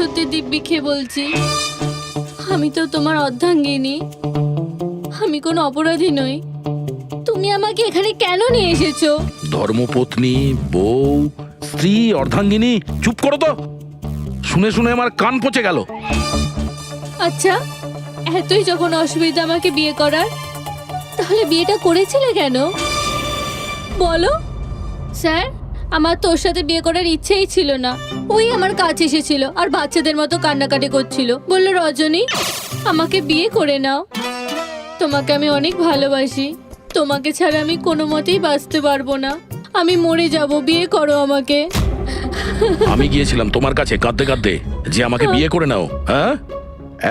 সত্যি দিব্যি খেয়ে বলছি, আমি তো তোমার অর্ধাঙ্গিনী, আমি কোনো অপরাধী নই। তুমি আমাকে এখানে কেন নিয়ে এসেছো? ধর্মপত্নী, বউ, স্ত্রী, অর্ধাঙ্গিনী, চুপ করো তো। শুনে শুনে আমার কান পচে গেল। আচ্ছা, এতই যখন অসুবিধা আমাকে বিয়ে করার, তাহলে বিয়েটা করেছিলে কেন বলো? স্যার, আমার তোর সাথে বিয়ে করার ইচ্ছেই ছিল না। ওই আমার কাছে এসেছিল আর বাচ্চাদের মতো কান্নাকাটি করছিল, বলল রজনী আমাকে বিয়ে করে নাও, তোমাকে আমি অনেক ভালোবাসি, তোমাকে ছাড়া আমি কোনো মতেই বাঁচতে পারবো না, আমি মরে যাব, বিয়ে করো আমাকে। আমি গিয়েছিলাম তোমার কাছে কাঁদতে কাঁদতে যে আমাকে বিয়ে করে নাও। হ্যাঁ,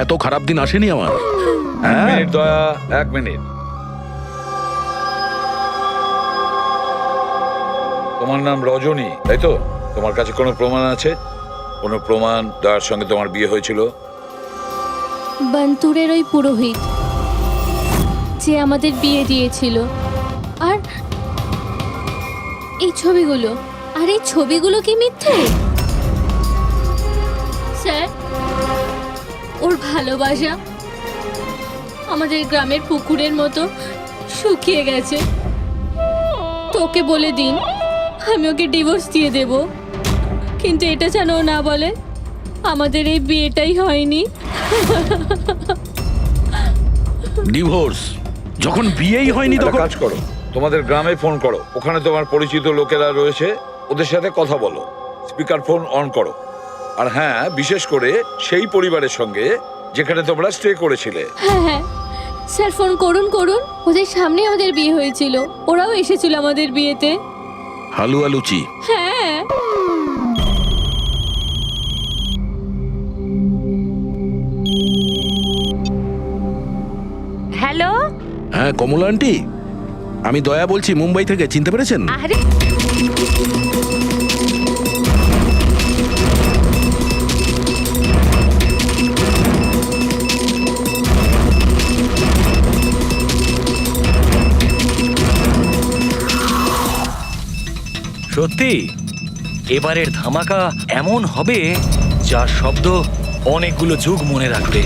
এত খারাপ দিন আসেনি আমার। হ্যাঁ, মিনিট দয়া, 1 মিনিট। তোমার নাম রজনী, তাই তো? তোমার কাছে কোনো প্রমাণ আছে? কোনো প্রমাণ যার সঙ্গে তোমার বিয়ে হয়েছিল? বান্তুরের ওই পুরোহিত যে আমাদের বিয়ে দিয়েছিল, আর এই ছবিগুলো, আর এই ছবিগুলো কি মিথ্যে? স্যার, ওর ভালোবাসা আমাদের গ্রামের পুকুরের মতো শুকিয়ে গেছে। তোকে বলে দিন আমি ওকে ডিভোর্স দিয়ে দেব, কিন্তু এটা যেন ও না বলে আমাদের এই বিয়েটাই হয়নি। ডিভোর্স যখন বিয়েই হয়নি একটা তখন কাজ করো, তোমাদের গ্রামে ফোন করো, ওখানে তোমার পরিচিত লোকেরা রয়েছে, ওদের সাথে কথা বলো, স্পিকার ফোন অন করো। আর হ্যাঁ, বিশেষ করে সেই পরিবারের সঙ্গে যেখানে তোমরা স্টে করেছিলে। হ্যাঁ হ্যাঁ স্যার, ফোন করুন করুন, ওদের সামনে আমাদের বিয়ে হয়েছিল, ওরাও এসেছিল আমাদের বিয়েতে। হালুয়া লুচি। হ্যাঁ, হ্যালো। হ্যাঁ কমলা আন্টি, আমি দয়া বলছি মুম্বাই থেকে, চিনতে পেরেছেন? আরে সত্যি এবারের ধামাকা এমন হবে যার শব্দ অনেকগুলো যুগ মনে রাখবে।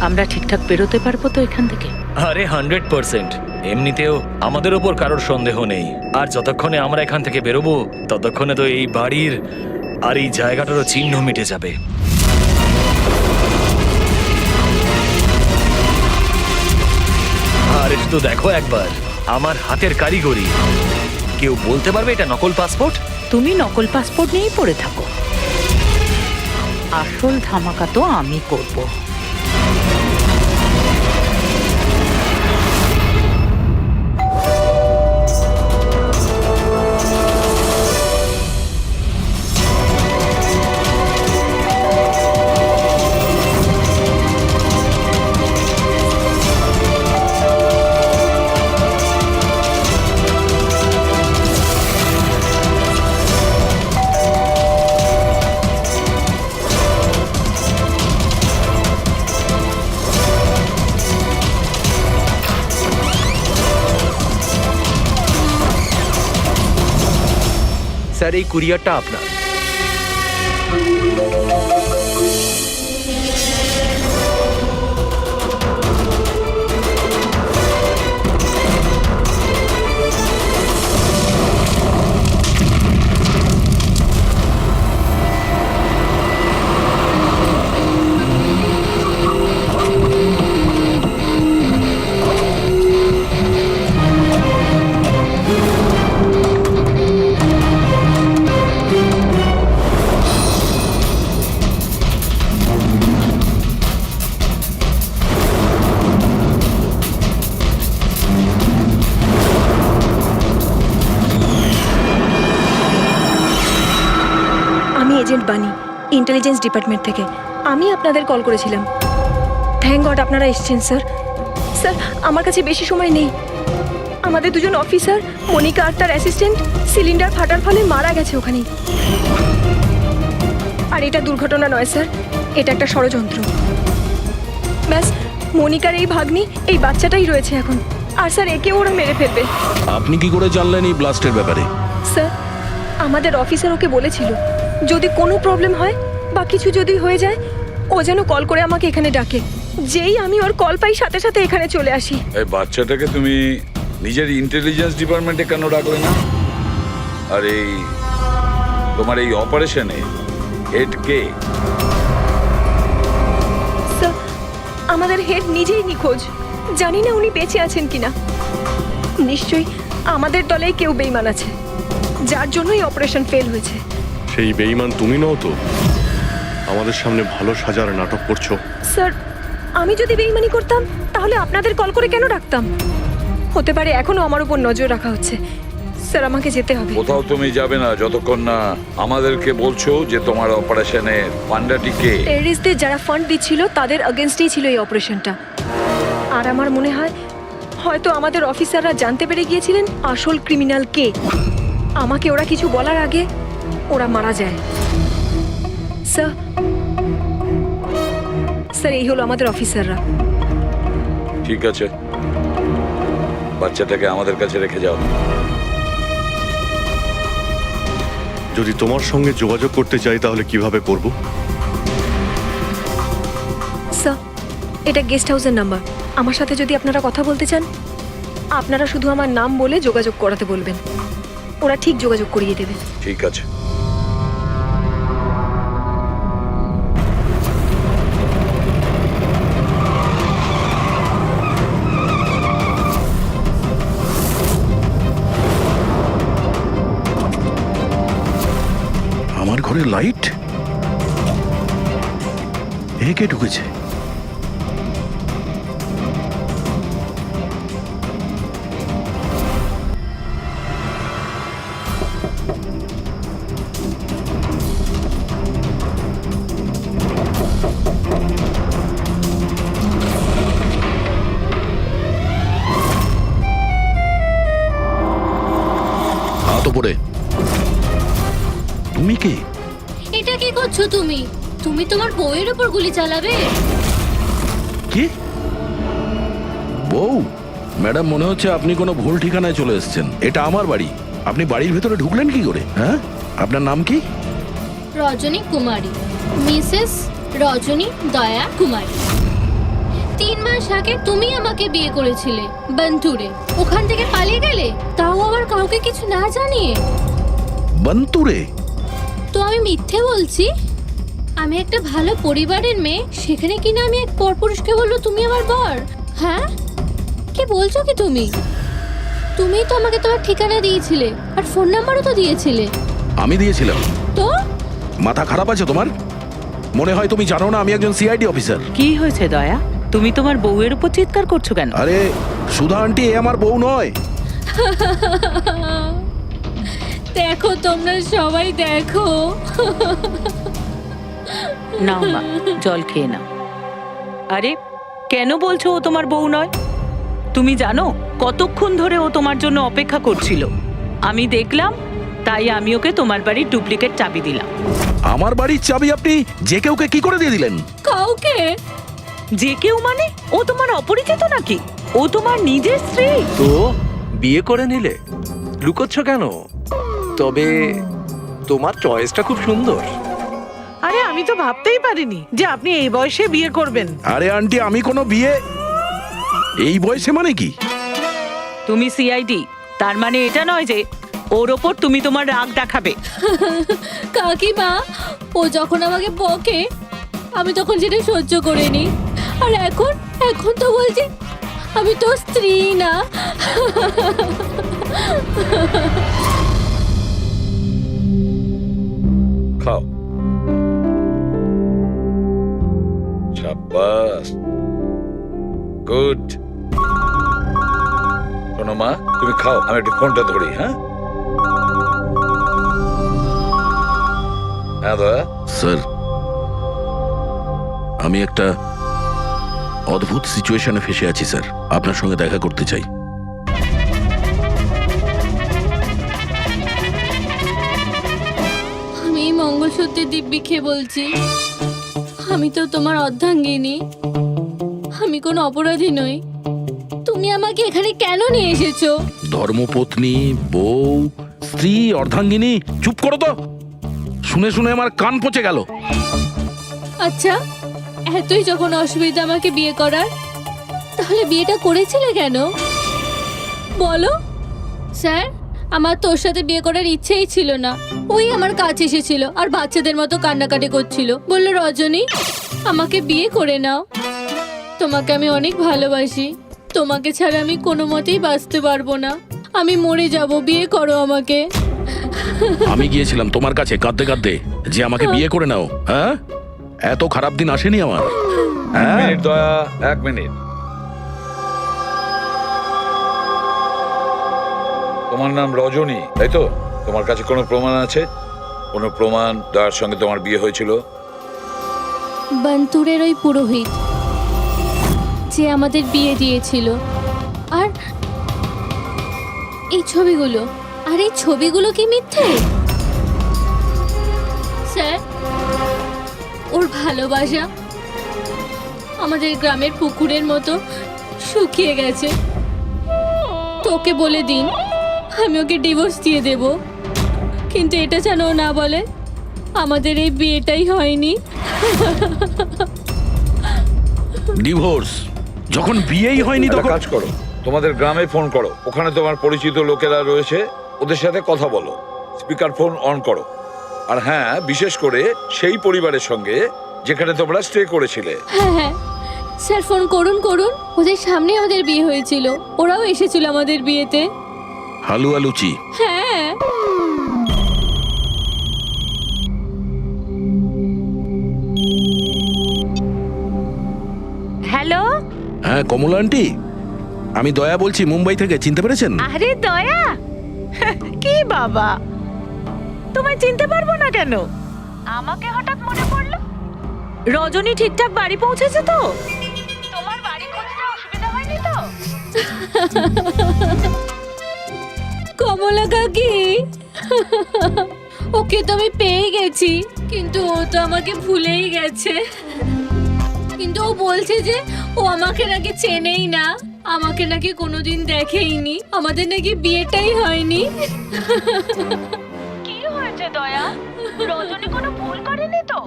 আমরা ঠিকঠাক বেরোতে পারবো তো এখান থেকে? আরে 100%। এমনিতেও আমাদের ওপর কারোর সন্দেহ নেই, আর যতক্ষণে আমরা এখান থেকে বেরোবো ততক্ষণে তো এই বাড়ির আর এই জায়গাটারও চিহ্ন মিটে যাবে। আর শুধু দেখো একবার আমার হাতের কারিগরি। কেউ বলতে পারবে এটা নকল পাসপোর্ট? তুমি নকল পাসপোর্ট নিয়েই পড়ে থাকো, আসল ধামাকা তো আমি করব। স্যার, এই কুরিয়ারটা আপনার। এজেন্ট বানি, ইন্টেলিজেন্স ডিপার্টমেন্ট থেকে। আমি আপনাদের কল করেছিলাম। থ্যাংক গড আপনারা এসেছেন স্যার। স্যার, আমার কাছে বেশি সময় নেই। আমাদের দুজন অফিসার, মনিকা আর তার অ্যাসিস্ট্যান্ট, সিলিন্ডার ফাটার ফলে মারা গেছে ওখানেই। আর এটা দুর্ঘটনা নয় স্যার, এটা একটা ষড়যন্ত্র। ব্যাস, মনিকার এই ভাগ্নি, এই বাচ্চাটাই রয়েছে এখন। আর স্যার, একে ওরা মেরে ফেলবে। আপনি কি করে জানলেন এই ব্লাস্টের ব্যাপারে? স্যার, আমাদের অফিসার ওকে বলেছিল যদি কোনো প্রবলেম হয় বা কিছু যদি হয়ে যায় ও যেন কল করে আমাকে এখানে ডাকে। যেই আমি ওর কল পাই সাথে সাথে এখানে চলে আসি। এই বাচ্চাটাকে তুমি নিজের ইন্টেলিজেন্স ডিপার্টমেন্টে কেন রাখলে না? আর এই তোমার এই অপারেশনে হেড কে? স্যার, আমাদের হেড নিজেই নিখোঁজ। জানি না উনি বেঁচে আছেন কিনা। নিশ্চয়ই আমাদের দলে কেউ বেইমান আছে, যার জন্যই অপারেশন ফেল হয়েছে। সেই বেঈমান তুমি নও তো? আমাদের সামনে ভালো সাজার নাটক করছো। স্যার, আমি যদি বেইমানি করতাম তাহলে আপনাদের কল করে কেন ডাকতাম? হতে পারে এখনো আমার উপর নজর রাখা হচ্ছে। স্যার, আমাকে যেতে হবে। কোথাও তুমি যাবে না যতক্ষণ না আমাদেরকে বলছো যে তোমার অপারেশনের ফান্ডাটি কে। টেররিস্টদের যারা ফান্ড দিচ্ছিল তাদের এগেনস্টেই ছিল এই অপারেশনটা। আর আমার মনে হয় হয়তো আমাদের অফিসাররা জানতে পেরে গিয়েছিলেন আসল ক্রিমিনাল কে। আমাকে ওরা কিছু বলার আগে ওরা মারা যায়। স্যার, স্যার, এই হলো আমাদের অফিসাররা। ঠিক আছে, বাচ্চাটাকে আমাদের কাছে রেখে যাও। যদি তোমার সঙ্গে যোগাযোগ করতে চাই তাহলে কিভাবে করব? স্যার, এটা গেস্ট হাউসের নাম্বার। আমার সাথে যদি আপনারা কথা বলতে চান আপনারা শুধু আমার নাম বলে যোগাযোগ করাতে বলবেন, ওরা ঠিক যোগাযোগ করিয়ে দেবে। ঠিক আছে। আমার ঘরে লাইট? এ কে ঢুকেছে? হাত ওপরে। তুমি কে? এটা কি করছো তুমি? তুমি তোমার বউয়ের উপর গুলি চালাবে? কি? বউ? ম্যাডাম, মনে হচ্ছে আপনি কোনো ভুল ঠিকানায় চলে এসেছেন। এটা আমার বাড়ি। আপনি বাড়ির ভেতরে ঢুকলেন কি করে? হ্যাঁ, আপনার নাম কি? রজনী কুমারী, মিসেস রজনী দয়া কুমারী। 3 মাস আগে তুমি আমাকে বিয়ে করেছিলে বন্টুরে। ওখান থেকে পালিয়ে গেলে, তাও আবার কাউকে কিছু না জানিয়ে। বন্তুরে? তো আমি মিথ্যে বলছি? আমি একটা ভালো পরিবারের মেয়ে, সেখানে কিনা আমি এক পরপুরুষকে বললো তুমি আমার বর? হ্যাঁ, কি বলছো কি তুমি? তুমিই তো আমাকে তোমার ঠিকানা দিয়েছিলে আর ফোন নাম্বারও তো দিয়েছিলে। আমি দিয়েছিলাম? তো মাথা খারাপ আছে তোমার? মনে হয় তুমি জানো না আমি একজন সিআইডি অফিসার। কি হয়েছে দয়া? তুমি তোমার বউয়ের উপর চিৎকার করছো কেন? আরে সুধা আন্টি, এ আমার বউ নয়। দেখো, তোমরা সবাই দেখো। নাও মা, জল খেয়ে নাও। আরে কেন বলছো ও তোমার বউ নয়? তুমি জানো কতক্ষণ ধরে ও তোমার জন্য অপেক্ষা করছিল? আমি দেখলাম, তাই আমি ওকে তোমার বাড়ির ডুপ্লিকেট চাবি দিলাম। আমার বাড়ির চাবি আপনি যে কেউকে কি করে দিয়ে দিলেন? কাউকে? যে কেউ মানে? ও তোমার অপরিচিত নাকি? ও তোমার নিজের স্ত্রী। তো বিয়ে করে নিলে? লুকোচ্ছ কেন? তবে তোমার চয়েসটা খুব সুন্দর। আরে আমি তো ভাবতেই পারিনি যে আপনি এই বয়সে বিয়ে করবেন। আরে আন্টি, আমি কোনো বিয়ে এই বয়সে মানে কি? তুমি সিআইডি, তার মানে এটা নয় যে ওর ওপর তুমি তোমার রাগ দেখাবে। কাকিমা, ও যখন আমাকে বকে আমি তখন সেটা সহ্য করে নি। আর এখন এখন তো বলছে আমি তো স্ত্রী না। খাও। শাবাশ, গুড। শোনো মা, তুমি খাও, আমি একটু ফোনটা ধরি। হ্যাঁ হ্যাঁ দয়া। স্যার, আমি একটা অদ্ভুত সিচুয়েশনে ফেসে আছি স্যার। আপনার সঙ্গে দেখা করতে চাই। আমি মঙ্গলসূত্রের দিব্যি খেয়ে বলছি, আমি তো তোমার অর্ধাঙ্গিনী। আমি কোনো অপরাধী নই। তুমি আমাকে এখানে কেন নিয়ে এসেছো? ধর্মপত্নী, বউ, স্ত্রী, অর্ধাঙ্গিনী, চুপ করো তো। শুনে শুনে আমার কান পচে গেল। আচ্ছা, এতই যখন অসুবিধা আমাকে বিয়ে করার, তাহলে বিয়েটা করেছিলে কেন বলো? স্যার, আমার তোর সাথে বিয়ে করার ইচ্ছেই ছিল না। ওই আমার কাছে এসেছিল আর বাচ্চাদের মতো কান্নাকাটি করছিল, বলল রজনী আমাকে বিয়ে করে নাও, তোমাকে আমি অনেক ভালোবাসি, তোমাকে ছাড়া আমি কোনো মতেই বাঁচতে পারবো না, আমি মরে যাব, বিয়ে করো আমাকে। আমি গিয়েছিলাম তোমার কাছে কাঁদতে কাঁদতে যে আমাকে বিয়ে করে নাও। হ্যাঁ, এত খারাপ দিন আসেনি আমার। হ্যাঁ, মিনিট দয়া, 1 মিনিট। তোমার নাম রজনী, তাই তো? তোমার কাছে কোনো প্রমাণ আছে? কোনো প্রমাণ দয়ার সঙ্গে তোমার বিয়ে হয়েছিল? বন্তুরের ওই পুরোহিত যে আমাদের বিয়ে দিয়েছিল, আর এই ছবিগুলো, আর এই ছবিগুলো কি মিথ্যে? স্যার, ওর ভালোবাসা আমাদের গ্রামের পুকুরের মতো শুকিয়ে গেছে। তোকে বলে দিন আমি ওকে ডিভোর্স দিয়ে দেব, কিন্তু এটা যেন ও না বলে আমাদের এই বিয়েটাই হয়নি। ডিভোর্স যখন বিয়েই হয়নি একটা তখন কাজ করো, তোমাদের গ্রামে ফোন করো, ওখানে তোমার পরিচিত লোকেরা রয়েছে, ওদের সাথে কথা বলো, স্পিকার ফোন অন করো। আর হ্যাঁ, বিশেষ করে সেই পরিবারের সঙ্গে যেখানে তোমরা স্টে করেছিলে। হ্যাঁ হ্যাঁ স্যার, ফোন করুন করুন, ওদের সামনে আমাদের বিয়ে হয়েছিল, ওরাও এসেছিল আমাদের বিয়েতে। হালুয়া লুচি। হ্যাঁ, হ্যালো, হ্যাঁ কমলা আন্টি, আমি দয়া বলছি মুম্বাই থেকে, চিনতে পেরেছেন? আরে দয়া, কি বাবা, তোমায় চিনতে পারবো না কেন? আমাকে হঠাৎ মনে পড়লো। রজনী ঠিকঠাক বাড়ি পৌঁছেছে তো? তোমার বাড়ি খুঁজতে অসুবিধা হয়নি তো? কমলা কাকি, ওকে তো আমি পেয়ে গেছি, কিন্তু ও তো আমাকে ভুলেই গেছে। কিন্তু ও বলছে যে ও আমাকে নাকি চেনেই না, আমাকে নাকি কোনোদিন দেখেইনি, আমাদের নাকি বিয়েটাই হয়নি। কি হয়েছে দয়া? রজনী কোনো ভুল করেনি তো?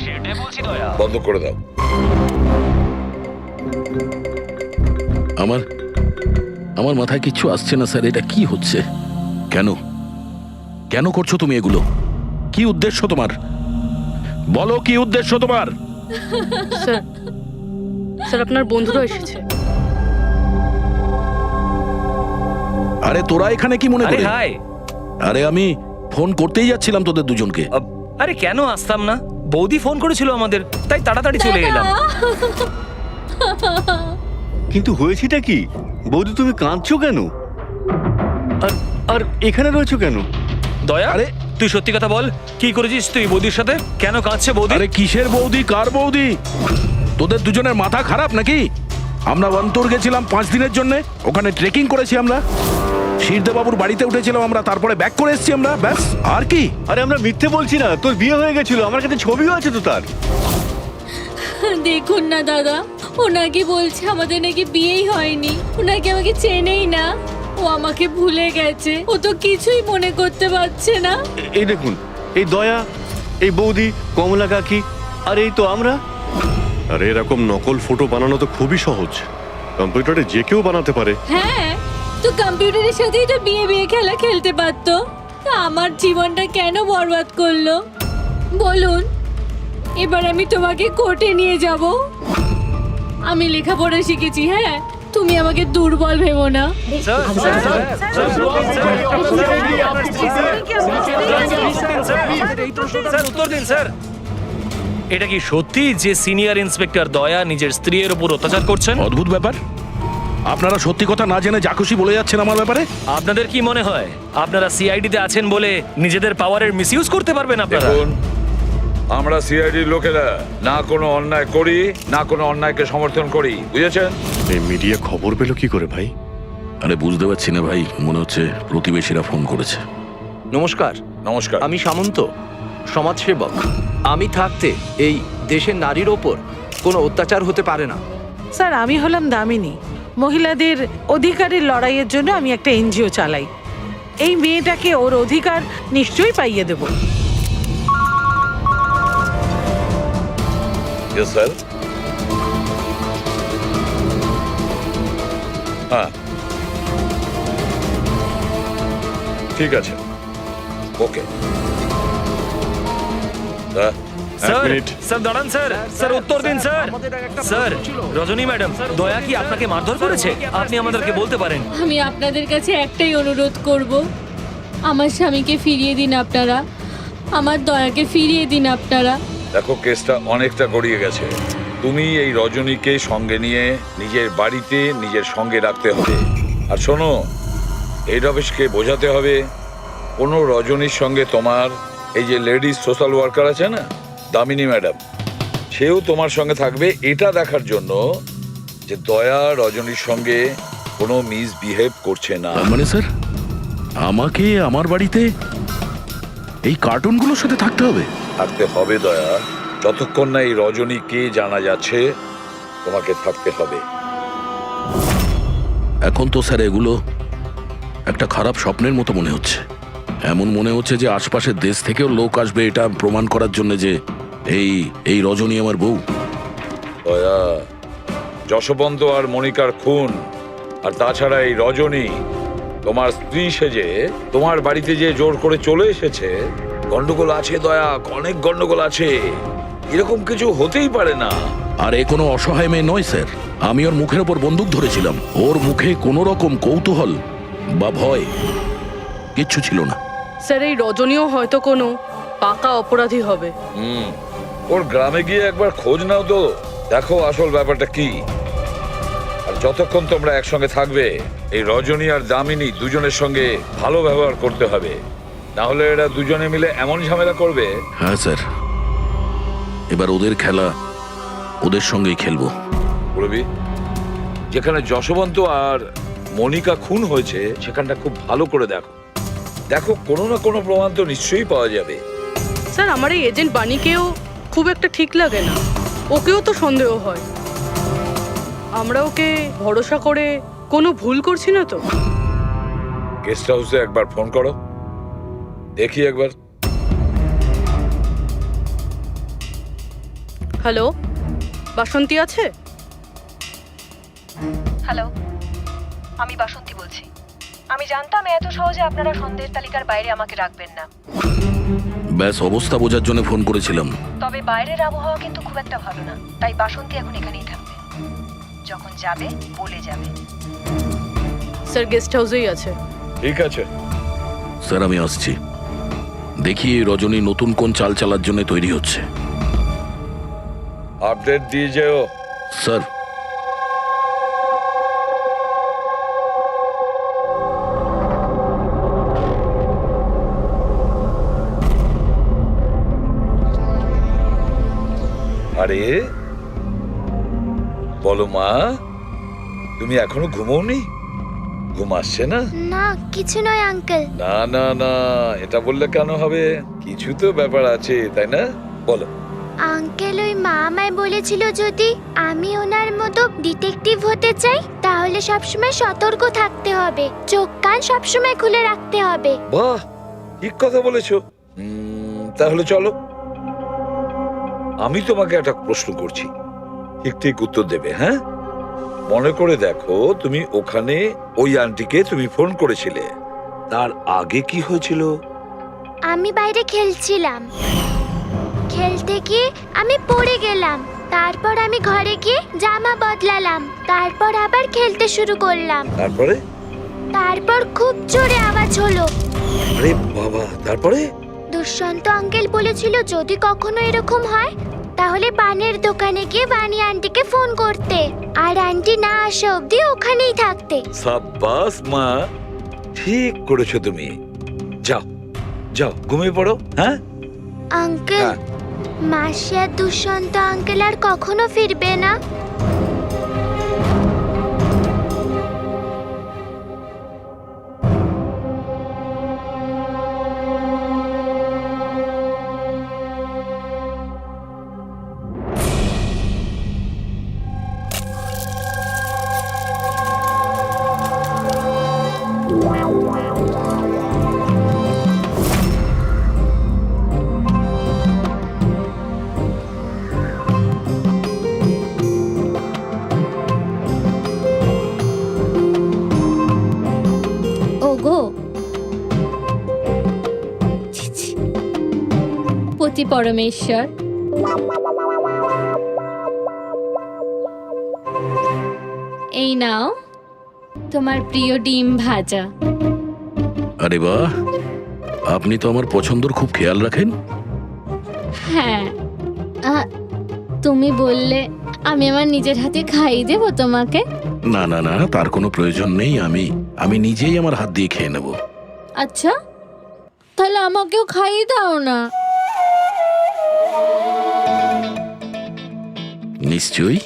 সেটাই বলছি দয়া। বন্ধ করে দাও। আমার আমার মাথায় কিচ্ছু আসছে না স্যার, এটা কি হচ্ছে? কেন কেন করছো তুমি এগুলো? কি উদ্দেশ্য তোমার? বলো কি উদ্দেশ্য তোমার? স্যার, স্যার আপনার বন্ধুরা এসেছে। আরে তোরা এখানে কি মনে আরে করে? হাই। আরে আমি ফোন করতেই যাচ্ছিলাম তোদের দুজনকে। আরে কেন আসতাম না, বৌদি ফোন করেছিল আমাদের, তাই তাড়াতাড়ি চলে এলাম। কিন্তু হয়েছেটা কি? বৌদি তুমি কাঁদছো কেন? আর আর এখানে রয়েছো কেন? দয়া, আরে তুই সত্যি কথা বল, কি করেছিস তুই বৌদির সাথে? কেন কাঁদছে বৌদি? আরে কিসের বৌদি, কার বৌদি? তোদের দুজনের মাথা খারাপ নাকি? আমরা বন্তর গেছিলাম 5 দিনের জন্য, ওখানে ট্রেকিং করেছি আমরা, শিরদেবাবুর বাড়িতে উঠেছিলাম আমরা, তারপরে ব্যাক করে এসেছি আমরা, ব্যাস। আর কি? আরে আমরা মিথ্যে বলছি না, তোর বিয়ে হয়ে গেছিল, আমার কাছে ছবিও আছে তো তার। দেখুন না দাদা, ও নাকি বলছে আমাদের নাকি বিয়েই হয়নি, ও নাকি আমাকে চেনেই না, ও আমাকে ভুলে গেছে, ও তো কিছুই মনে করতে পারছে না। এই দেখুন, এই দয়া, এই বৌদি, কমলা কাকি, আর এই তো আমরা। আরে এরকম নকল ফটো বানানো তো খুবই সহজ, কম্পিউটারে যে কেউ বানাতে পারে। হ্যাঁ, তো কম্পিউটারের সাথেই তো বিয়ে বিয়ে খেলা খেলতে পারতো, তা আমার জীবনটা কেন বরবাদ করলো বলুন? এবার আমি তোমাকে কোর্টে নিয়ে যাব। আমি লেখাপড়া শিখেছি, হ্যাঁ, তুমি আমাকে দুর্বল ভেবো না। Sir, sir, sir, sir, sir, উত্তর দিন স্যার। এটা কি সত্যি যে সিনিয়র ইন্সপেক্টর দয়া নিজের স্ত্রীর উপর অত্যাচার করছেন? অদ্ভুত ব্যাপার, আপনারা সত্যি কথা না জেনে যা খুশি বলে যাচ্ছেন আমার ব্যাপারে। আপনাদের কি মনে হয় আপনারা সিআইডিতে আছেন বলে নিজেদের পাওয়ারের মিসইউজ করতে পারবেন আপনারা? দেখুন, আমরা সিআইডির লোকেরা না কোনো অন্যায় করি, না কোনো অন্যায়কে সমর্থন করি, বুঝেছেন? এই মিডিয়া খবর পেলো কি করে ভাই? আরে বুঝতে পারছি না ভাই, মনে হচ্ছে প্রতিবেশীরা ফোন করেছে। নমস্কার, নমস্কার। আমি সামন্ত, সমাজসেবক। আমি থাকতে এই দেশের নারীর ওপর কোনো অত্যাচার হতে পারে না। স্যার, আমি হলাম দামিনী, মহিলাদের অধিকারের লড়াইয়ের জন্য আমি একটা এনজিও চালাই। এই মেয়েটাকে ওর অধিকার নিশ্চয়ই পাইয়ে দেব। Yes sir. হ্যাঁ, ঠিক আছে, ওকে। Sir minute. স্যার দাঁড়ান স্যার, স্যার উত্তর দিন স্যার। স্যার রজনী ম্যাডাম, দয়া কি আপনাকে মারধর করেছে? আপনি আমাদেরকে বলতে পারেন। আমি আপনাদের কাছে একটাই অনুরোধ করব, আমার স্বামীকে ফিরিয়ে দিন আপনারা, আমার দয়াকে ফিরিয়ে দিন আপনারা। দেখো, কেসটা অনেকটা গড়িয়ে গেছে। তুমি এই রজনীকে সঙ্গে নিয়ে নিজের বাড়িতে নিজের সঙ্গে রাখতে হবে। আর শোনো, এই রমেশকে বোঝাতে হবে কোনো রজনীর সঙ্গে তোমার এই যে লেডিস সোশ্যাল ওয়ার্কার আছে না, দামিনী ম্যাডাম, সেও তোমার সঙ্গে থাকবে, এটা দেখার জন্য যে দয়া রজনীর সঙ্গে কোনো মিসবিহেভ করছে না। মানে স্যার, আমাকে আমার বাড়িতে এই কার্টুনগুলোর সাথে থাকতে হবে? থাকতে হবে দয়া, যতক্ষণ না এই রজনী কে জানা যাচ্ছে, তোমাকে থাকতে হবে। এখন তো স্যার এগুলো একটা খারাপ স্বপ্নের মতো মনে হচ্ছে। এমন মনে হচ্ছে যে আশপাশের দেশ থেকেও লোক আসবে এটা প্রমাণ করার জন্য যে এই রজনী আমার বউ। দয়া, যশবন্ত আর মনিকার খুন, আর তাছাড়া এই রজনী তোমার স্ত্রী সেজে তোমার বাড়িতে যে জোর করে চলে এসেছে, গন্ডগোল আছে দয়া, অনেক গন্ডগোল আছে। এরকম কিছু হতেই পারে না। আর এ কোনো অসহায় মেয়ে নয় স্যার। আমি ওর মুখের ওপর বন্দুক ধরেছিলাম, ওর মুখে কোনো রকম কৌতূহল বা ভয় কিচ্ছু ছিল না। স্যার এই রজনীও হয়তো কোনো পাকা অপরাধী হবে। ওর গ্রামে গিয়ে একবার খোঁজ নাও তো, দেখো আসল ব্যাপারটা কি। আর যতক্ষণ তোমরা একসঙ্গে থাকবে, এই রজনী আর দামিনী দুজনের সঙ্গে ভালো ব্যবহার করতে হবে, না হলে এরা দুজনে মিলে এমন ঝামেলা করবে। হ্যাঁ স্যার, এবার ওদের খেলা ওদের সঙ্গেই খেলবো। বলবি, যেখানে যশবন্ত আর মনিকা খুন হয়েছে সেখানটা খুব ভালো করে দেখো। দেখো, কোনো না কোনো প্রমাণ তো নিশ্চয়ই পাওয়া যাবে। স্যার আমার এই এজেন্ট বাণীকেও খুব একটা ঠিক লাগে না, ওকেও তো সন্দেহ হয়। আমরা ওকে ভরসা করে কোনো ভুল করছি না তো? গেস্ট হাউসে একবার ফোন করো, দেখি একবার। হ্যালো, বাসন্তী আছে? হ্যালো, আমি বাসন্তী বলছি। আমি জানতাম এত সহজে আপনারা সন্দেহের তালিকার বাইরে আমাকে রাখবেন না। ব্যাস অবস্থা বোঝার জন্য ফোন করেছিলাম। তবে বাইরের আবহাওয়া কিন্তু খুব একটা ভালো না, তাই বাসন্তী এখন এখানেই থাকবে। যখন যাবে বলে যাবে। স্যার গেস্ট হাউসেই আছে। ঠিক আছে স্যার আমি আসছি। দেখি এই রজনী নতুন কোন চাল চালার জন্য তৈরি হচ্ছে। আপডেট দিয়ে যেও। স্যার আরে বলো মা, তুমি এখনো ঘুমোওনি? ঘুম আসছে না? না কিছু নয় আঙ্কেল। না না না, এটা বললে কেন হবে? কিছু তো ব্যাপার আছে, তাই না? বলো। আঙ্কেল ওই মা আমায় বলেছিল যদি আমি ওনার মতো ডিটেকটিভ হতে চাই তাহলে সবসময় সতর্ক থাকতে হবে, চোখ কান সবসময় খুলে রাখতে হবে। বাহ, ঠিক কথা বলেছো। তাহলে চলো, আমি তোমাকে একটা প্রশ্ন করছি, ঠিক ঠিক উত্তর দেবে। হ্যাঁ, মনে করে দেখো, তুমি ওখানে ওই আন্টিকে তুমি ফোন করেছিলে, তার আগে কি হয়েছিল? আমি বাইরে খেলছিলাম, খেলতে গিয়ে আমি পড়ে গেলাম, তারপর আমি ঘরে গিয়ে জামা বদলালাম, তারপর আবার খেলতে শুরু করলাম। তারপর খুব জোরে আওয়াজ হলো। আরে বাবা, তারপরে? দুষ্যন্ত আঙ্কেল বলেছিল যদি কখনো এরকম হয় তাহলে পানের দোকানে গিয়ে বানি আন্টিকে ফোন করতে, আর আন্টি না আসা অবধি ওখানেই থাকতে। সাব্বাস মা, ঠিক করেছো তুমি। যাও যাও, ঘুমিয়ে পড়ো। হ্যাঁ আঙ্কেল, মাসি আর দুষ্যন্ত আঙ্কেল আর কখনো ফিরবে না? ওগো, ছি, ছি। পতি পরমেশ্বর, এই নাও তোমার প্রিয় ডিম ভাজা। আরে বাহ, আপনি তো আমার পছন্দর খুব খেয়াল রাখেন। হ্যাঁ, তুমি বললে আমি আমার নিজের হাতে খাইয়ে দেবো তোমাকে। না না না, তার কোনো প্রয়োজন নেই। আমি নিজেই আমার হাত দিয়ে খেয়ে নেব। আচ্ছা, তাহলে আমাকেও খাইয়ে দাও না। নিশ্চয়ই।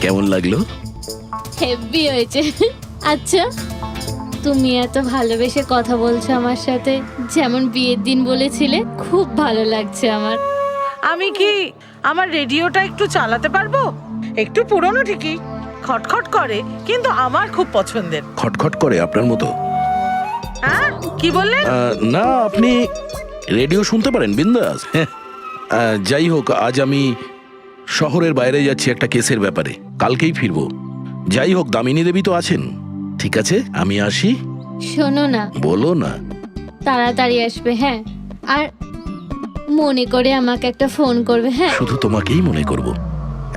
কেমন লাগলো? হেভি হয়েছে। আচ্ছা, তুমি এত ভালোবেসে কথা বলছো আমার সাথে, যেমন বিয়ের দিন বলেছিলে। খুব ভালো লাগছে আমার। আমি কি আমার রেডিওটা একটু চালাতে পারবো? একটু পুরনো ঠিকই, খটখট করে, কিন্তু আমার খুব পছন্দের। খটখট করে আপনার মতো? হ্যাঁ, কি বললেন? না, আপনি রেডিও শুনতে পারেন বিন্দাস। যাই হোক, আজ আমি শহরের বাইরে যাচ্ছি একটা কেসের ব্যাপারে, কালকেই ফিরবো। যাই হোক, দামিনী দেবী তো আছেন। ঠিক আছে, আমি আসি। শোনো না, বলো না। তাড়াতাড়ি আসবে, হ্যাঁ? আর মনে করে আমাকে একটা ফোন করবে, হ্যাঁ? শুধু তোমাকেই মনে করব।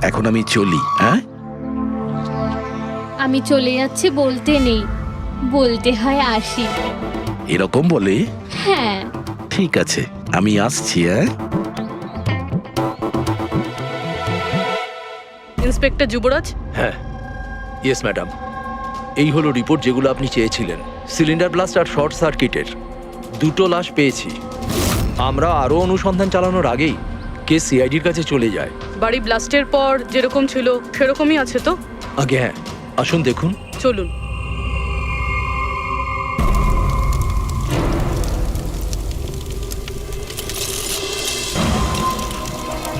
এখন আমি চলি। হ্যাঁ, আমি চলে যাচ্ছি বলতে নেই, বলতে হয় আসি। এরকম বলে? হ্যাঁ। ঠিক আছে, আমি আসছি। হ্যাঁ, ইন্সপেক্টর যুবরাজ, হ্যাঁ, ইয়েস ম্যাডাম। এই হলো রিপোর্ট যেগুলো আপনি চেয়েছিলেন। সিলিন্ডার ব্লাস্ট আর শর্ট সার্কিটের দুটো লাশ পেয়েছি। আমরা আরও অনুসন্ধান চালানোর আগেই কেস সিআইডির কাছে চলে যায়। বাড়ি ব্লাস্টের পর যেরকম ছিল সেরকমই আছে তো? আগে হ্যাঁ, আসুন দেখুন। চলুন।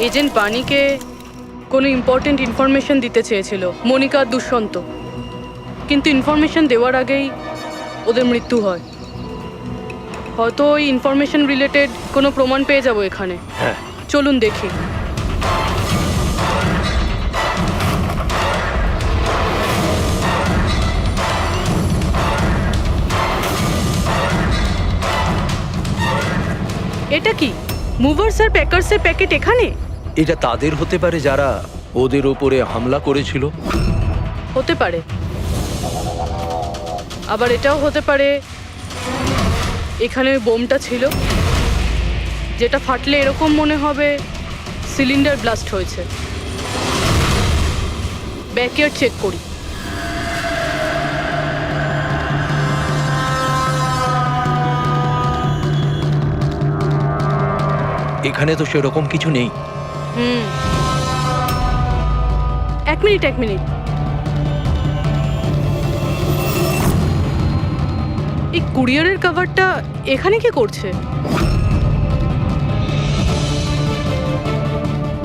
এজেন্ট বাণীকে কোনো ইম্পর্টেন্ট ইনফরমেশন দিতে চেয়েছিল মনিকা আর দুষ্যন্ত, কিন্তু ইনফরমেশন দেওয়ার আগেই ওদের মৃত্যু হয়। হয়তো ওই ইনফরমেশন রিলেটেড কোনো প্রমাণ পেয়ে যাবো এখানে। হ্যাঁ, চলুন দেখি। এটা কি মুভার্স আর প্যাকার্সের প্যাকেট এখানে? এটা তাদের হতে পারে যারা ওদের ওপরে হামলা করেছিল। হতে পারে, আবার এটাও হতে পারে এখানে ওই বোমটা ছিল, যেটা ফাটলে এরকম মনে হবে সিলিন্ডার ব্লাস্ট হয়েছে। ব্যাকইয়ার্ড চেক করি। এখানে তো সেরকম কিছু নেই। এক মিনিট। এই কুরিয়ারের কভারটা এখানে কি করছে?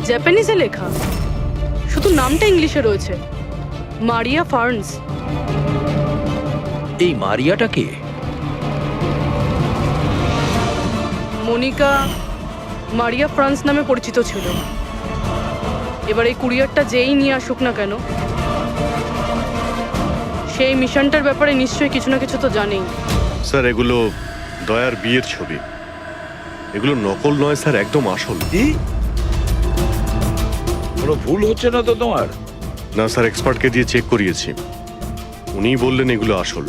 জাপানিজে লেখা, শুধু নামটা ইংলিশে রয়েছে, মারিয়া ফার্নস। এই মারিয়াটা কে? মনিকা মারিয়া ফ্রান্স নামে পরিচিত ছিল। এবার এই কুরিয়ারটা যেই নিয়ে আসুক না কেন, সেই মিশনটার ব্যাপারে নিশ্চয়ই কিছু না কিছু তো জানেই। স্যার, এগুলো দয়ার বিয়ের ছবি। এগুলো নকল নয় স্যার, একদম আসল। কি? কোনো ভুল হচ্ছে না তো তোমার? না স্যার, এক্সপার্টকে দিয়ে চেক করিয়েছি, উনিই বললেন এগুলো আসল।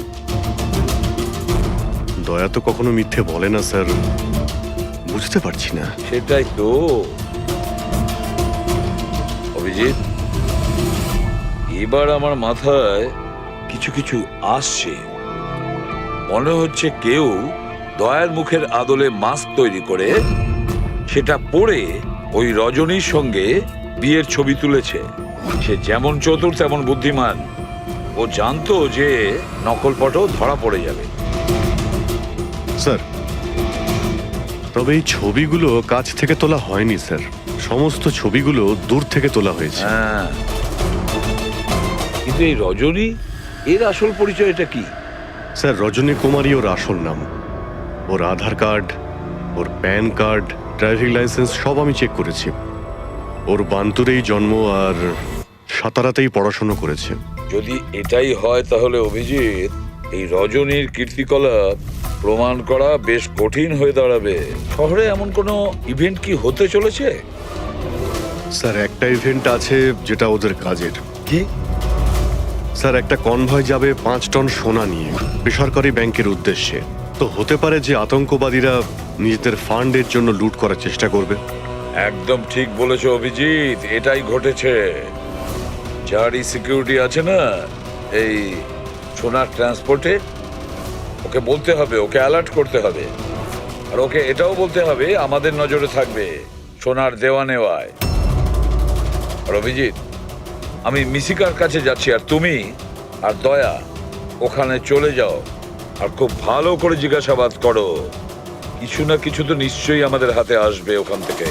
দয়া তো কখনো মিথ্যে বলে না স্যার, বুঝতে পারছি না। সেটাই তো অভিজিৎ, এবার আমার মাথায় কিছু কিছু আসছে। মনে হচ্ছে কেউ দয়ার মুখের আদলে মাস্ক তৈরি করে সেটা পরে ওই রজনীর সঙ্গে বিয়ের ছবি তুলেছে। সে যেমন চতুর তেমন বুদ্ধিমান। ও জানতো যে নকল ফটো ধরা পড়ে যাবে। স্যার, তবে এই ছবিগুলো কাছ থেকে তোলা হয়নি স্যার, সমস্ত ছবিগুলো দূর থেকে তোলা হয়েছে। হ্যাঁ, কিন্তু এই রজনী, এর আসল পরিচয়টা কি? স্যার, রজনী কুমারী ওর আসল নাম। ওর আধার কার্ড, ওর প্যান কার্ড, ড্রাইভিং লাইসেন্স সব আমি চেক করেছি। ওর বান্তুরেই জন্ম আর সাতারাতেই পড়াশোনা করেছে। যদি এটাই হয় তাহলে অভিজিৎ, এই রজনীর কীর্তিকলাপ প্রমাণ করা বেশ কঠিন হয়ে দাঁড়াবে। শহরে এমন কোনো ইভেন্ট কি হতে চলেছে? স্যার, একটা ইভেন্ট আছে যেটা ওদের কাজের। কি? স্যার, একটা কনভয় যাবে 5 টন সোনা নিয়ে বেসরকারি ব্যাংকের উদ্দেশ্যে। তো হতে পারে যে আতঙ্কবাদীরা নিজেদের ফান্ডের জন্য লুট করার চেষ্টা করবে। একদম ঠিক বলেছো অভিজিৎ, এটাই ঘটেছে। যারই সিকিউরিটি আছে না এই সোনার ট্রান্সপোর্টে, ওকে বলতে হবে, ওকে অ্যালার্ট করতে হবে। আর ওকে এটাও বলতে হবে আমাদের নজরে থাকবে সোনার দেওয়া নেওয়ায়। আর অভিজিৎ, আমি মিসিকার কাছে যাচ্ছি, আর তুমি আর দয়া ওখানে চলে যাও আর খুব ভালো করে জিজ্ঞাসাবাদ করো। কিছু না কিছু তো নিশ্চয়ই আমাদের হাতে আসবে ওখান থেকে।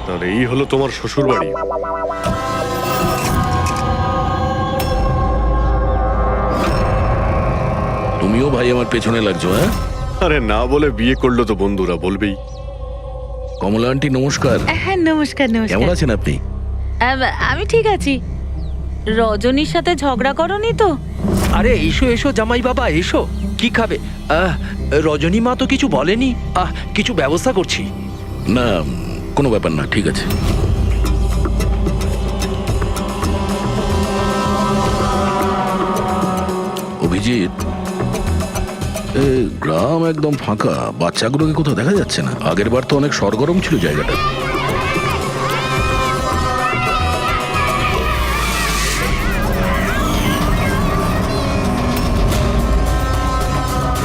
তাহলে এই হলো তোমার শ্বশুর বাড়ি। তুমিও ভাই আমার পেছনে লাগছো, হ্যাঁ? আরে না বলে বিয়ে করলো তো বন্ধুরা বলবেই। কমলা আন্টি নমস্কার। হ্যাঁ, নমস্কার কেমন নমস্কার। আছেন আপনি? আমি ঠিক আছি। রজনীর সাথে ঝগড়া করনি তো? আরে এসো এসো জামাই বাবা, এসো। কি খাবে? রজনী মা তো কিছু বলেনি। কিছু ব্যবস্থা করছি। না, কোনো ব্যাপার না, ঠিক আছে। অভিজিৎ, গ্রাম একদম ফাঁকা, বাচ্চাগুলোকে কোথাও দেখা যাচ্ছে না। আগের বার তো অনেক সরগরম ছিল জায়গাটা।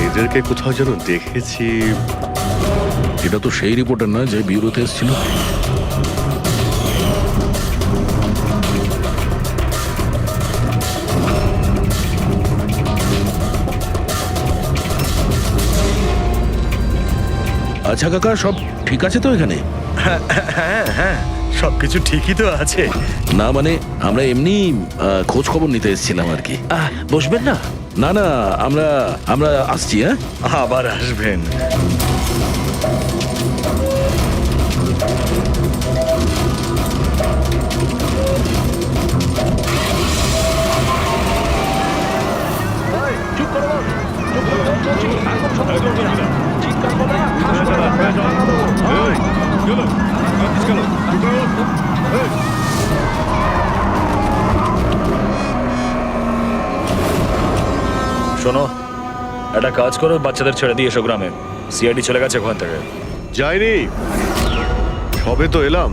এদেরকে কোথাও যেন দেখেছি। এটা তো সেই রিপোর্টার না যে ব্যুরোতে এসেছিল। আচ্ছা কাকা, সব ঠিক আছে তো এখানে? হ্যাঁ হ্যাঁ, সবকিছু ঠিকই তো আছে। না মানে আমরা এমনি খোঁজ খবর নিতে এসেছিলাম আর কি। বসবেন না? না না, আমরা আমরা আসছি। হ্যাঁ, আবার আসবেন। শোনো, একটা কাজ করো, বাচ্চাদের ছেড়ে দিয়ে এসো গ্রামে। সিআইডি চলে গেছে ওখান থেকে। যাইনি, সবে তো এলাম।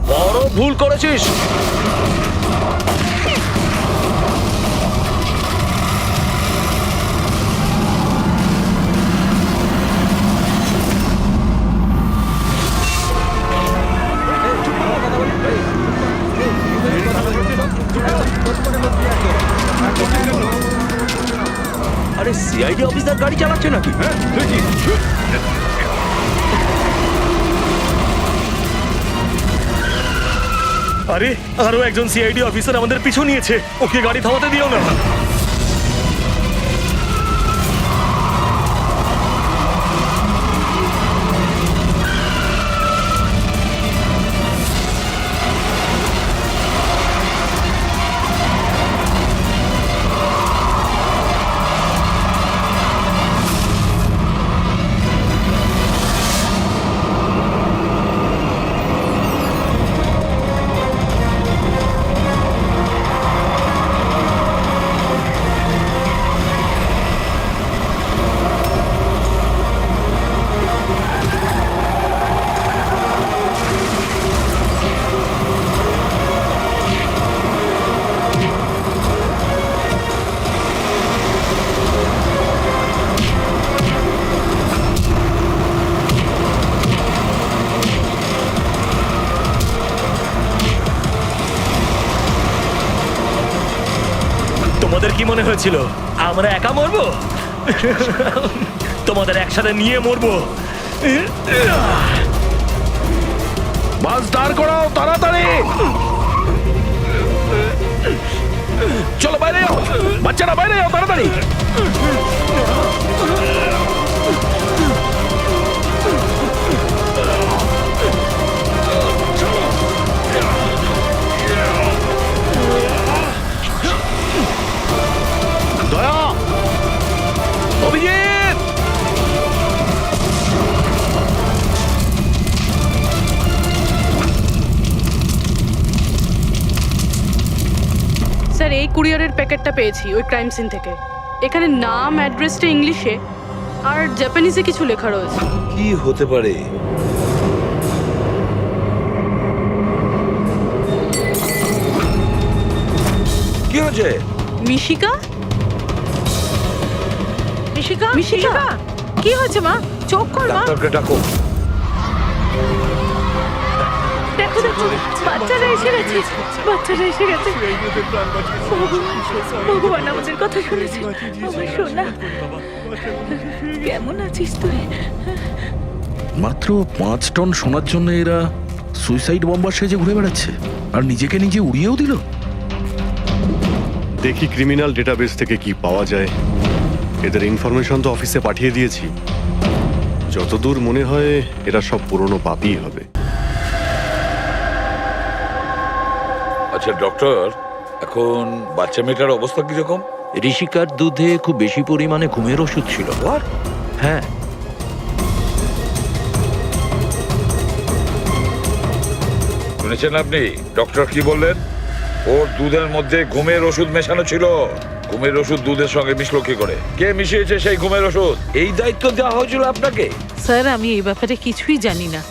বড় ভুল করেছিস। আরে সিআইডি অফিসার গাড়ি চালাচ্ছে নাকি? আরে আরো একজন সিআইডি অফিসার আমাদের পিছু নিয়েছে। ওকে গাড়ি থামাতে দিও না। তোমাদের কি মনে হয়েছিল আমরা একা মরবো? তোমাদের একসাথে নিয়ে মরবো। বাস দাঁড় করাও তাড়াতাড়ি। চলো বাইরে যাও, বাচ্চারা বাইরে যাও তাড়াতাড়ি। দয়া, অভিজিৎ, স্যার এই কুরিয়ারের প্যাকেটটা পেয়েছি ওই ক্রাইম সিন থেকে। এখানে নাম অ্যাড্রেসটা ইংলিশে আর জাপানিজে কিছু লেখা রয়েছে। কি হতে পারে? কি হয়েছে? মিশিকা? মিশিকা মিশিকা? মিশিকা কি হয়েছে মা? চোখ কর মা। ডাক্তারকে ডাকো। দেখো দেখো, বাচ্চারা এসে গেছে, বাচ্চারা এসে গেছে। ভগবান আমাদের কথা শুনেছে। আমার সোনা, কেমন আছিস তুই? মাত্র 5 টন সোনার জন্য এরা সুইসাইড বম্বার সেজে ঘুরে বেড়াচ্ছে আর নিজেকে নিজে উড়িয়েও দিল। দেখি ক্রিমিনাল ডেটাবেস থেকে কি পাওয়া যায়। এদের ইনফরমেশন তো অফিসে পাঠিয়ে দিয়েছি। যতদূর মনে হয় এরা সব পুরনো পাপই হবে। আচ্ছা ডক্টর, এখন বাচ্চা মেয়েটার অবস্থা কিরকম? ঋষিকার দুধে খুব বেশি পরিমাণে ঘুমের ওষুধ ছিল। হ্যাঁ, শুনেছেন আপনি ডক্টর কি বললেন? ওর দুধের মধ্যে ঘুমের ওষুধ মেশানো ছিল। ঘুমের ওষুধ দুধের সঙ্গে মিশলো কি করে? কে মিশিয়েছে সেই ঘুমের ওষুধ? এই দায়িত্ব দেওয়া হয়েছিল আপনাকে? স্যার আমি এই ব্যাপারে কিছুই জানি না।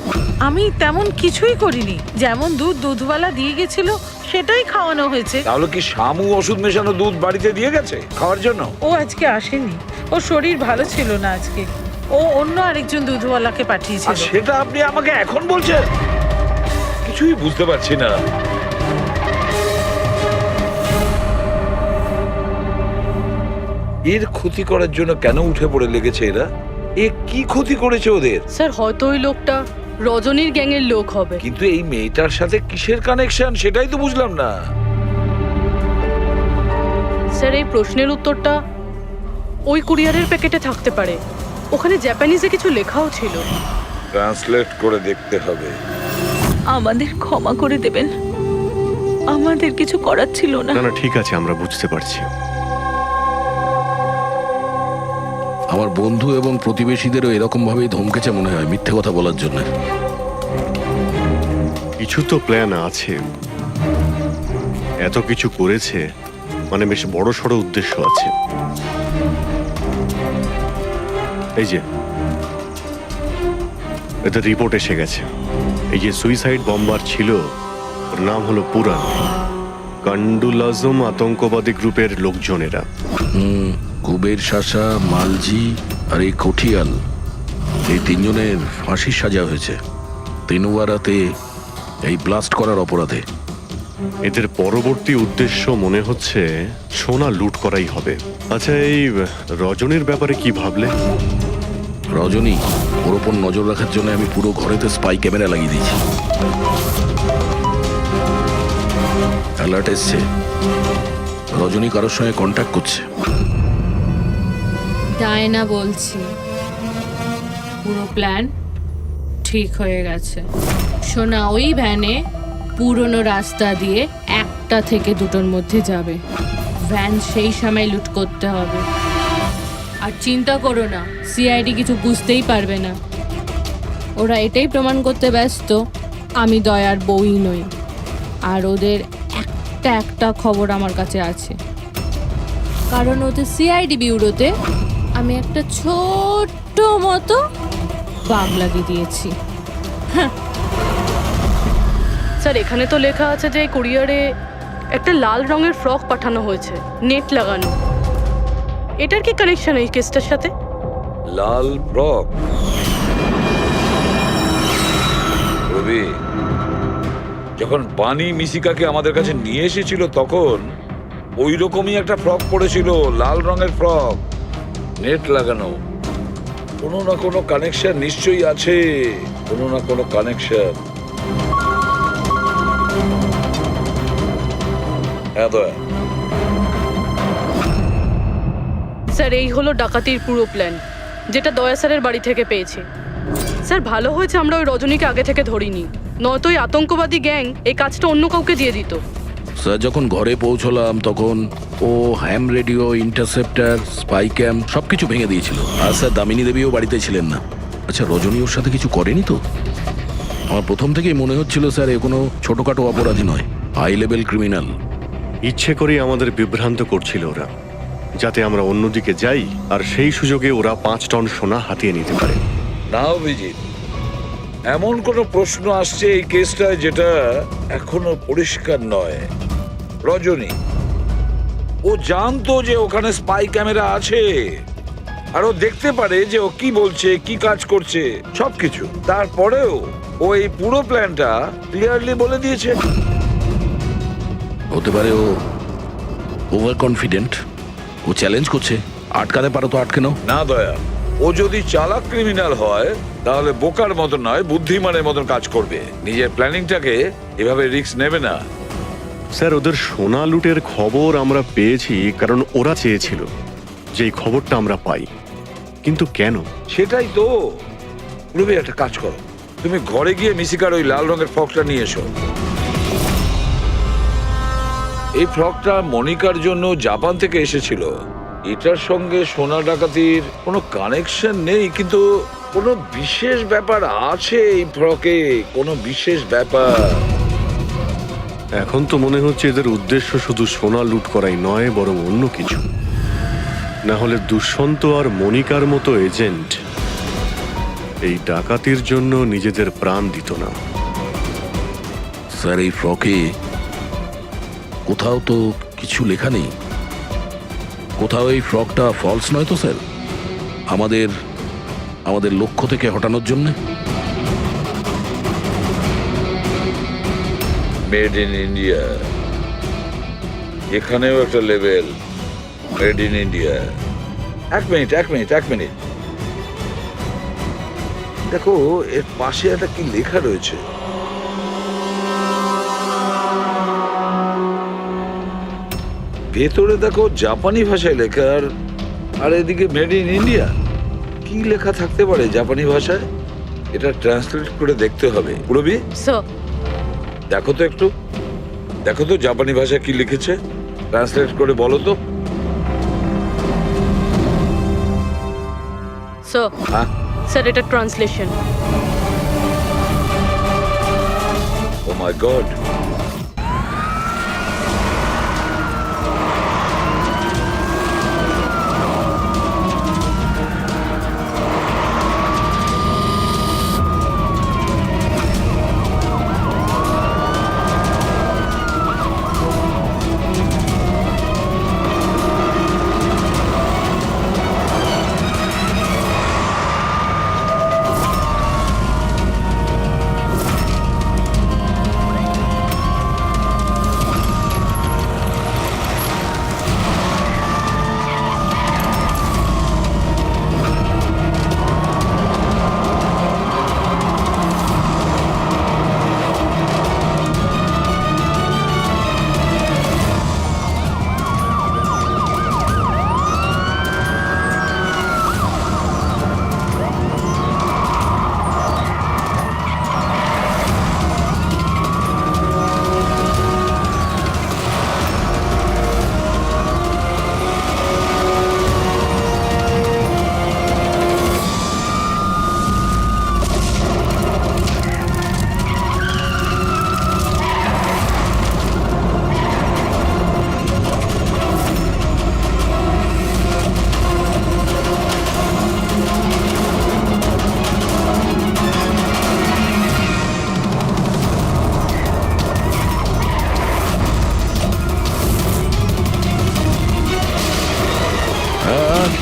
আমি তেমন কিছুই করিনি। যেমন দুধ দুধওয়ালা দিয়ে গেছিল সেটাই খাওয়ানো হয়েছে। তাহলে কি শামু ওষুধ মেশানো দুধ বাড়িতে দিয়ে গেছে খাওয়ার জন্য? ও আজকে আসেনি, ওর শরীর ভালো ছিল না আজকে। ও অন্য আরেকজন দুধওয়ালাকে আর পাঠিয়েছিল। সেটা আপনি আমাকে এখন বলছেন? কিছুই বুঝতে পারছি না। এর ক্ষতি করার জন্য কেন উঠে পড়ে লেগেছে এরা? এ কি ক্ষতি করেছে ওদের? স্যার হয়তো ওই লোকটা রজনীর গ্যাংয়ের লোক হবে। কিন্তু এই মেয়েটার সাথে কিসের কানেকশন সেটাই তো বুঝলাম না। স্যার এই প্রশ্নের উত্তরটা ওই কুরিয়ারের প্যাকেটে থাকতে পারে। ওখানে জাপানিজে কিছু লেখাও ছিল। ট্রান্সলেট করে দেখতে হবে। আমাদের ক্ষমা করে দেবেন, আমাদের কিছু করার ছিল না। না না, ঠিক আছে, আমরা বুঝতে পারছি। আমার বন্ধু এবং প্রতিবেশীদেরও এরকম ভাবেই ধমকেছে মনে হয় মিথ্যে কথা বলার জন্য। কিছু তো প্ল্যান আছে। এত কিছু করেছে মানে বেশ বড় সড় উদ্দেশ্য আছে। এই যে এদের রিপোর্ট এসে গেছে। এই যে সুইসাইড বম্বার ছিল ওর নাম হলো পুরান। কান্ডুলাজম আতঙ্কবাদী গ্রুপের লোকজনেরা। কুবের শাসা, মালজি আর এই কঠিয়াল, এই 3 জনের ফাঁসির সাজা হয়েছে তিনুয়ারাতে এই ব্লাস্ট করার অপরাধে। এদের পরবর্তী উদ্দেশ্য মনে হচ্ছে সোনা লুট করাই হবে। আচ্ছা, এই রজনীর ব্যাপারে কি ভাবলে? রজনী, ওর ওপর নজর রাখার জন্য আমি পুরো ঘরেতে স্পাই ক্যামেরা লাগিয়ে দিয়েছি। অ্যালার্ট এসছে, রজনী কারোর সঙ্গে কন্ট্যাক্ট করছে। ডায়না বলছি, পুরো প্ল্যান ঠিক হয়ে গেছে। সোনা ওই ভ্যানে পুরনো রাস্তা দিয়ে 1টা থেকে 2টোর মধ্যে যাবে। ভ্যান সেই সময় লুট করতে হবে। আর চিন্তা করো না, সিআইডি কিছু বুঝতেই পারবে না। ওরা এটাই প্রমাণ করতে ব্যস্ত আমি দয়ার বউই নই। আর ওদের একটা খবর আমার কাছে আছে, কারণ ওদের সিআইডি বিউরোতে আমি একটা ছোট্ট মতো বাগ লাগিয়ে দিয়েছি। স্যার এখানে তো লেখা আছে যে কুরিয়ারে একটা লাল রঙের ফ্রক পাঠানো হয়েছে, নেট লাগানো। এটার কি কানেকশন এই কেসটার সাথে? লাল ফ্রক? রবি, যখন বানি মিশিকাকে আমাদের কাছে নিয়ে এসেছিল তখন ওই রকমই একটা ফ্রক পরেছিল, লাল রঙের ফ্রক, নেট লাগানো। কোনো না কোনো কানেকশন নিশ্চয়ই আছে, কোনো না কোনো কানেকশন। হ্যাঁ দয়া, স্যার এই হলো ডাকাতির পুরো প্ল্যান, যেটা দয়া স্যারের বাড়ি থেকে পেয়েছি। স্যার ভালো হয়েছে আমরা ওই রজনীকে আগে থেকে ধরিনি, নয়তো ওই আতঙ্কবাদী গ্যাং এই কাজটা অন্য কাউকে দিয়ে দিত। স্যার যখন ঘরে পৌঁছলাম তখন ও হ্যাম রেডিও, ইন্টারসেপ্টার, স্পাই ক্যাম্প সবকিছু ভেঙে দিয়েছিল। আর স্যার দামিনী দেবীও বাড়িতে ছিলেন না। আচ্ছা, রজনী ওর সাথে কিছু করেনি তো? আমার প্রথম থেকেই মনে হচ্ছিল স্যার এ কোনো ছোটখাটো অপরাধী নয়, হাই লেভেল ক্রিমিনাল। ইচ্ছে করেই আমাদের বিভ্রান্ত করছিল ওরা, যাতে আমরা অন্যদিকে যাই আর সেই সুযোগে ওরা 5 টন সোনা হাতিয়ে নিতে পারে। না অভিজিৎ, এমন কোনো প্রশ্ন আসছে এই কেসটায় যেটা এখনো পরিষ্কার নয়। রজনী ও জানতো যে ওখানে স্পাই ক্যামেরা আছে, আর ও দেখতে পারে যে ও কি বলছে, কি কাজ করছে, সবকিছু। তারপরেও ও এই পুরো প্ল্যানটা ক্লিয়ারলি বলে দিয়েছে। হতে পারে ও ওভার কনফিডেন্ট, ও চ্যালেঞ্জ করছে। আটকাতে পারো তো আটকে নাও। না দয়া, ও যদি চালাক ক্রিমিনাল হয় তাহলে বোকার মতন নয়, বুদ্ধিমানের মতন কাজ করবে। নিজের প্ল্যানিংটাকে এভাবে রিস্ক নেবে না। স্যার ওদের সোনা লুটের খবর আমরা পেয়েছি কারণ ওরা চেয়েছিল যে এই খবরটা আমরা পাই, কিন্তু কেন? সেটাই তো। রবি, একটা কাজ করো, তুমি ঘরে গিয়ে মিশিকার ওই লাল রঙের ফ্রকটা নিয়ে এসো। এই ফ্রকটা মনিকার জন্য জাপান থেকে এসেছিল। এটার সঙ্গে সোনা ডাকাতির কোনো কানেকশন নেই, কিন্তু কোনো বিশেষ ব্যাপার আছে এই ফ্রকে, কোনো বিশেষ ব্যাপার। এখন তো মনে হচ্ছে এদের উদ্দেশ্য শুধু সোনা লুট করাই নয়, বরং অন্য কিছু। না হলে দুষ্যন্ত আর মনিকার মতো এজেন্ট এই ডাকাতির জন্য নিজেদের প্রাণ দিত না। স্যার এই ফ্রকে কোথাও তো কিছু লেখা নেই। কোথাও এই ফ্রকটা ফলস নয় তো স্যার? আমাদের লক্ষ্য থেকে হটানোর জন্য। মেড ইন ইন্ডিয়া, এখানেও একটা লেভেল, মেড ইন ইন্ডিয়া। এক মিনিট, দেখো এর পাশে একটা কি লেখা রয়েছে। ভেতরে দেখো জাপানি ভাষায় লেখা, আর এদিকে মেড ইন ইন্ডিয়া। কি লেখা থাকতে পারে জাপানি ভাষায়? এটা ট্রান্সলেট করে দেখতে হবে। পুরবি, স্যার দেখো তো জাপানি ভাষায় কি লিখেছে, ট্রান্সলেট করে বলো তো। স্যার, হ্যাঁ, স্যার এটা ট্রান্সলেশন। ও মাই গড।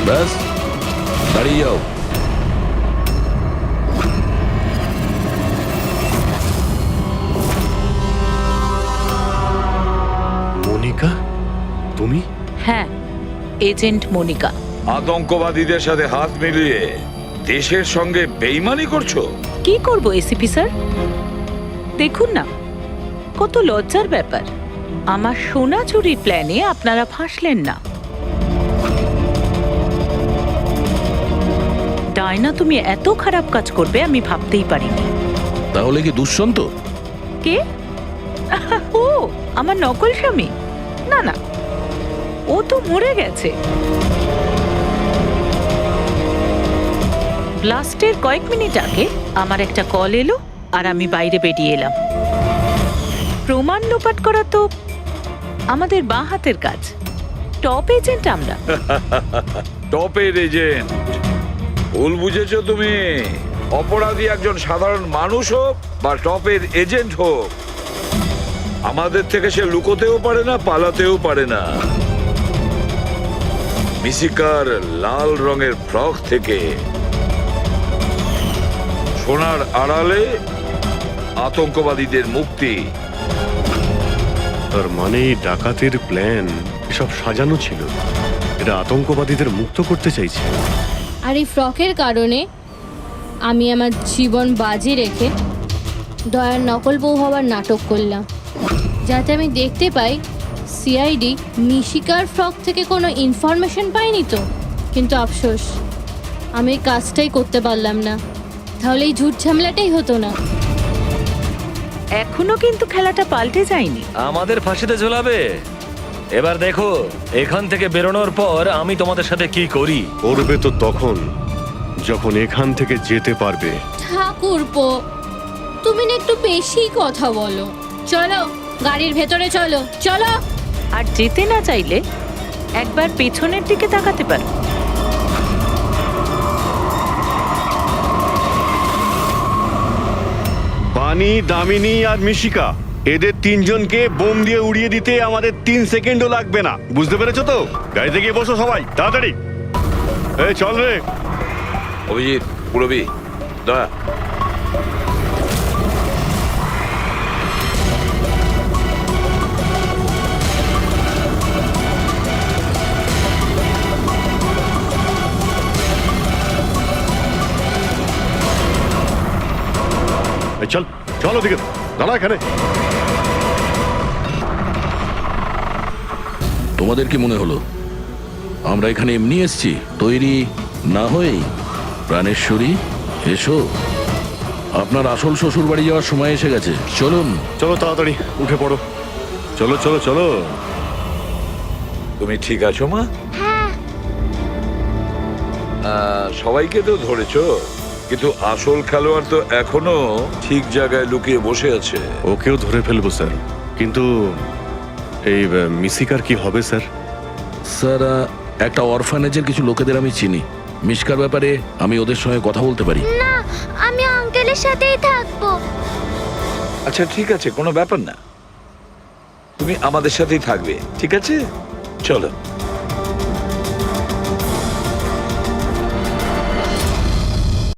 ব্যাস, দাঁড়িয়ে যাও। মনিকা, তুমি? হ্যাঁ, এজেন্ট মনিকা। আতঙ্কবাদীদের সাথে হাত মিলিয়ে দেশের সঙ্গে বেইমানি করছো? কি করব এসিপি স্যার? দেখুন না, কত লজ্জার ব্যাপার। আমার সোনা চুরির প্ল্যানে আপনারা ফাঁসলেন না। ডায়না, তুমি এত খারাপ কাজ করবে আমি ভাবতেই পারিনি। তাহলে কি দুষ্যন্ত? কে? ও আমার নকল স্বামী? না না, ও তো মরে গেছে। ব্লাস্টের কয়েক মিনিট আগে আমার একটা কল এলো আর আমি বাইরে বেরিয়ে এলাম। প্রমাণ লোপাট করা তো আমাদের বাঁ হাতের কাজ। টপ এজেন্ট আমরা। টপের এজেন্ট? ভুল বুঝেছো তুমি। অপরাধী একজন সাধারণ মানুষ হোক বা টপের এজেন্ট হোক, আমাদের থেকে সে লুকোতেও পারে না, পালাতেও পারে না। মিশিকার লাল রঙের ফ্রক থেকে সোনার আড়ালে আতঙ্কবাদীদের মুক্তি। তার মানে এই ডাকাতের প্ল্যান এসব সাজানো ছিল, এটা আতঙ্কবাদীদের মুক্ত করতে চাইছে। আর এই ফ্রকের কারণে আমি আমার জীবন বাজি রেখে দয়ার নকল বউ হওয়ার নাটক করলাম, যাতে আমি দেখতে পাই সিআইডি মিশিকার ফ্রক থেকে কোনো ইনফরমেশন পাইনি তো। কিন্তু আফসোস, আমি এই কাজটাই করতে পারলাম না, তাহলে এই ঝুট ঝামেলাটাই হতো না। এখনো কিন্তু খেলাটা পাল্টে যায়নি। আমাদের ফাঁসিতে ঝোলাবে। এবার দেখো এখান থেকে বেরোনোর পর আমি তোমাদের সাথে কি করি। করবে তো তখন যখন এখান থেকে যেতে পারবে। ঠাকুরপো, তুমি না একটু বেশি কথা বলো। চলো গাড়ির ভেতরে চলো, চলো। আর যেতে না চাইলে একবার পেছনের দিকে তাকাতে পারো। বানি, দামিনী আর মিশিকা, এদের তিনজনকে বোম দিয়ে উড়িয়ে দিতে আমাদের 3 সেকেন্ডও লাগবে না। বুঝতে পেরেছো তো? গাড়িতে গিয়ে বসো সবাই, তাড়াতাড়ি। এই চল রে। অভিজিৎ, পুরবী, দয়া। এই চল, চল ওদিকে, দাঁড়া এখানে। তোমাদের কি মনে হলো আমরা এখানে এমনি এসছি? তৈরি না হয়েই? প্রাণেশ্বরী, এসো। আপনার আসল শ্বশুর বাড়ি যাওয়ার সময় এসে গেছে, চলুন। চলো তাড়াতাড়ি উঠে পড়ো, চলো চলো চলো। তুমি ঠিক আছো মা? হ্যাঁ। সবাইকে তো ধরেছো, কিন্তু আসল খেলোয়াড় তো এখনো ঠিক জায়গায় লুকিয়ে বসে আছে। ওকেও ধরে ফেলবো স্যার, কিন্তু এই মিশিকার কি হবে স্যার? স্যার, একটা অরফানেজের কিছু লোকেদের আমি চিনি। মিশকার ব্যাপারে আমি ওদের সঙ্গে কথা বলতে পারি। না, আমি আঙ্কেলের সাথেই থাকবো। আচ্ছা ঠিক আছে, কোনো ব্যাপার না, তুমি আমাদের সাথেই থাকবে, ঠিক আছে? চলো।